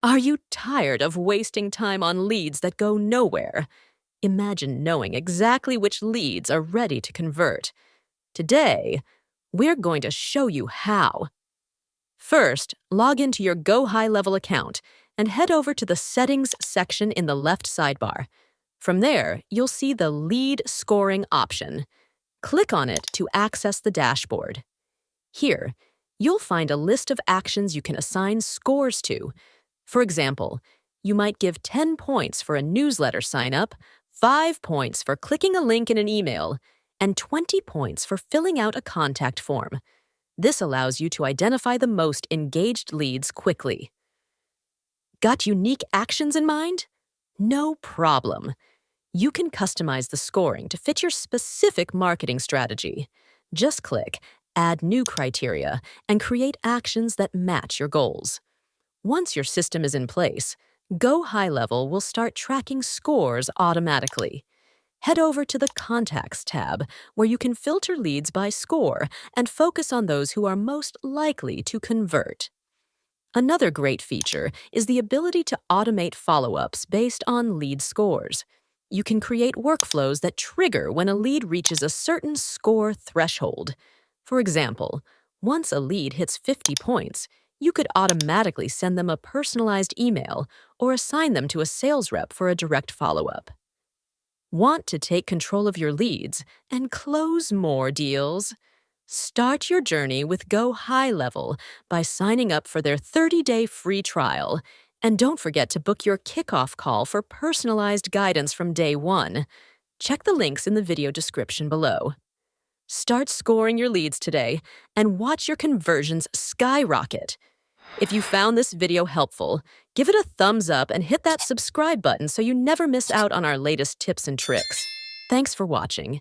Are you tired of wasting time on leads that go nowhere? Imagine knowing exactly which leads are ready to convert. Today, we're going to show you how. First, log into your GoHighLevel account and head over to the Settings section in the left sidebar. From there, you'll see the Lead Scoring option. Click on it to access the dashboard. Here, you'll find a list of actions you can assign scores to. For example, you might give 10 points for a newsletter sign-up, 5 points for clicking a link in an email, and 20 points for filling out a contact form. This allows you to identify the most engaged leads quickly. Got unique actions in mind? No problem. You can customize the scoring to fit your specific marketing strategy. Just click Add New Criteria and create actions that match your goals. Once your system is in place, GoHighLevel will start tracking scores automatically. Head over to the Contacts tab, where you can filter leads by score and focus on those who are most likely to convert. Another great feature is the ability to automate follow-ups based on lead scores. You can create workflows that trigger when a lead reaches a certain score threshold. For example, once a lead hits 50 points, you could automatically send them a personalized email or assign them to a sales rep for a direct follow-up. Want to take control of your leads and close more deals? Start your journey with GoHighLevel by signing up for their 30-day free trial. And don't forget to book your kickoff call for personalized guidance from day one. Check the links in the video description below. Start scoring your leads today and watch your conversions skyrocket. If you found this video helpful, give it a thumbs up and hit that subscribe button so you never miss out on our latest tips and tricks. Thanks for watching.